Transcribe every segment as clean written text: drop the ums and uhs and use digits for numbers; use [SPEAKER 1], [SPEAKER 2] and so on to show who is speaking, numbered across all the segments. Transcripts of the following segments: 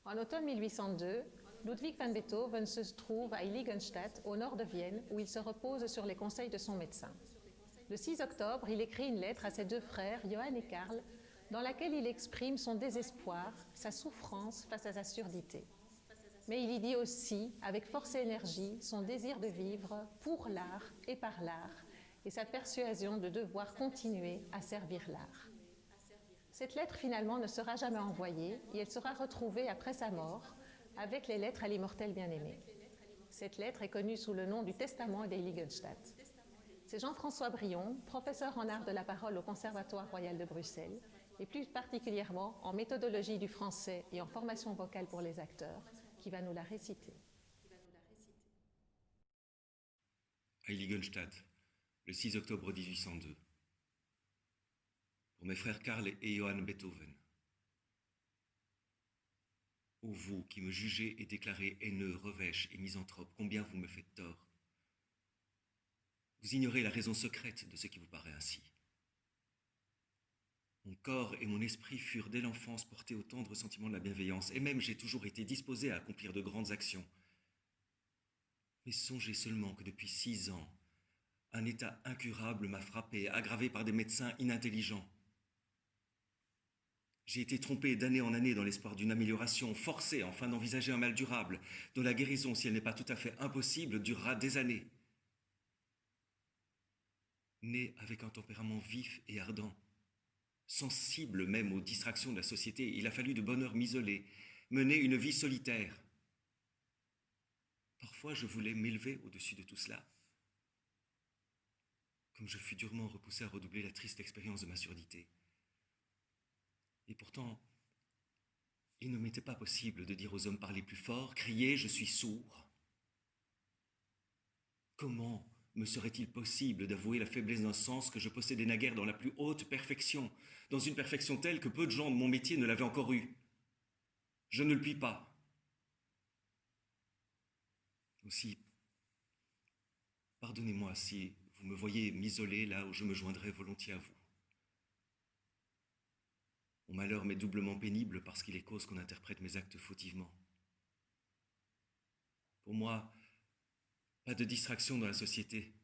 [SPEAKER 1] En automne 1802, Ludwig van Beethoven se trouve à Heiligenstadt, au nord de Vienne, où il se repose sur les conseils de son médecin. Le 6 octobre, il écrit une lettre à ses deux frères, Johann et Karl, dans laquelle il exprime son désespoir, sa souffrance face à sa surdité. Mais il y dit aussi, avec force et énergie, son désir de vivre pour l'art et par l'art, et sa persuasion de devoir continuer à servir l'art. Cette lettre finalement ne sera jamais envoyée et elle sera retrouvée après sa mort avec les lettres à l'immortel bien-aimé. Cette lettre est connue sous le nom du Testament d'Heiligenstadt. C'est Jean-François Brion, professeur en art de la parole au Conservatoire royal de Bruxelles, et plus particulièrement en méthodologie du français et en formation vocale pour les acteurs, qui va nous la réciter.
[SPEAKER 2] Heiligenstadt, le 6 octobre 1802. Pour mes frères Karl et Johann Beethoven. Ô vous qui me jugez et déclarez haineux, revêche et misanthrope, combien vous me faites tort. Vous ignorez la raison secrète de ce qui vous paraît ainsi. Mon corps et mon esprit furent dès l'enfance portés au tendre sentiment de la bienveillance, et même j'ai toujours été disposé à accomplir de grandes actions. Mais songez seulement que depuis 6 ans, un état incurable m'a frappé, aggravé par des médecins inintelligents. J'ai été trompé d'année en année dans l'espoir d'une amélioration, forcé enfin d'envisager un mal durable, dont la guérison, si elle n'est pas tout à fait impossible, durera des années. Né avec un tempérament vif et ardent, sensible même aux distractions de la société, il a fallu de bonne heure m'isoler, mener une vie solitaire. Parfois, je voulais m'élever au-dessus de tout cela. Comme je fus durement repoussé à redoubler la triste expérience de ma surdité. Et pourtant, il ne m'était pas possible de dire aux hommes parlez plus fort, crier, je suis sourd. Comment me serait-il possible d'avouer la faiblesse d'un sens que je possédais naguère dans la plus haute perfection, dans une perfection telle que peu de gens de mon métier ne l'avaient encore eue? Je ne le puis pas. Aussi, pardonnez-moi si vous me voyez m'isoler là où je me joindrais volontiers à vous. Mon malheur m'est doublement pénible parce qu'il est cause qu'on interprète mes actes fautivement. Pour moi, pas de distraction dans la société,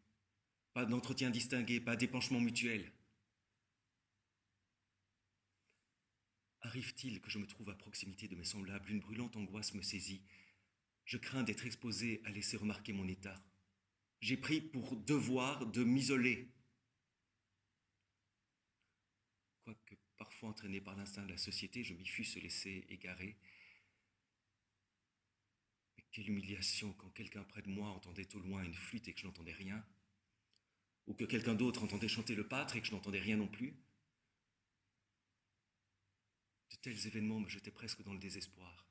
[SPEAKER 2] pas d'entretien distingué, pas d'épanchement mutuel. Arrive-t-il que je me trouve à proximité de mes semblables, une brûlante angoisse me saisit. Je crains d'être exposé à laisser remarquer mon état. J'ai pris pour devoir de m'isoler. Quoique parfois entraîné par l'instinct de la société, je m'y fusse laissé égarer. Mais quelle humiliation quand quelqu'un près de moi entendait au loin une flûte et que je n'entendais rien, ou que quelqu'un d'autre entendait chanter le pâtre et que je n'entendais rien non plus. De tels événements me jetaient presque dans le désespoir.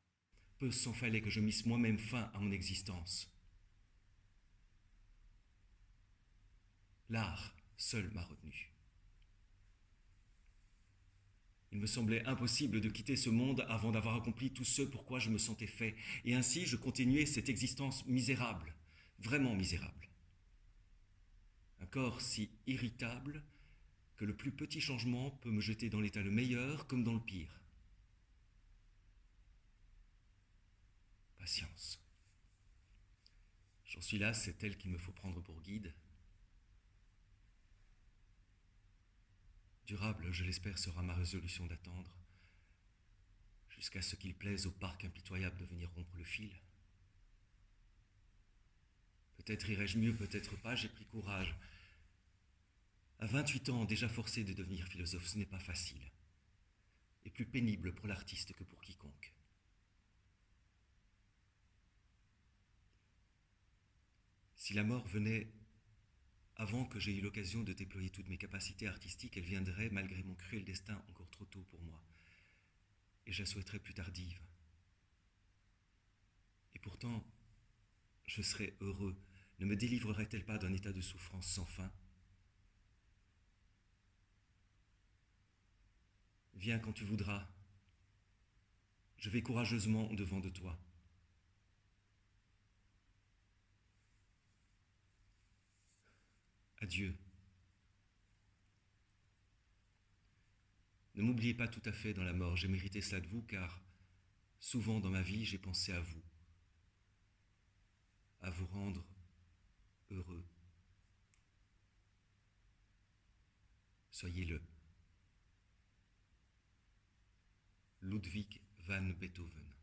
[SPEAKER 2] Peu s'en fallait que je misse moi-même fin à mon existence. L'art seul m'a retenu. Il me semblait impossible de quitter ce monde avant d'avoir accompli tout ce pour quoi je me sentais fait, et ainsi je continuais cette existence misérable, vraiment misérable. Un corps si irritable que le plus petit changement peut me jeter dans l'état le meilleur comme dans le pire. Patience. J'en suis là, c'est elle qu'il me faut prendre pour guide. Durable, je l'espère, sera ma résolution d'attendre, jusqu'à ce qu'il plaise au parc impitoyable de venir rompre le fil. Peut-être irai-je mieux, peut-être pas, j'ai pris courage. À 28 ans, déjà forcé de devenir philosophe, ce n'est pas facile, et plus pénible pour l'artiste que pour quiconque. Si la mort venait avant que j'aie eu l'occasion de déployer toutes mes capacités artistiques, elle viendrait, malgré mon cruel destin, encore trop tôt pour moi, et je la souhaiterais plus tardive. Et pourtant, je serais heureux. Ne me délivrerait-elle pas d'un état de souffrance sans fin? Viens quand tu voudras. Je vais courageusement devant de toi. Adieu. Ne m'oubliez pas tout à fait dans la mort, j'ai mérité cela de vous, car Souvent dans ma vie, j'ai pensé à vous rendre heureux. Soyez-le. Ludwig van Beethoven.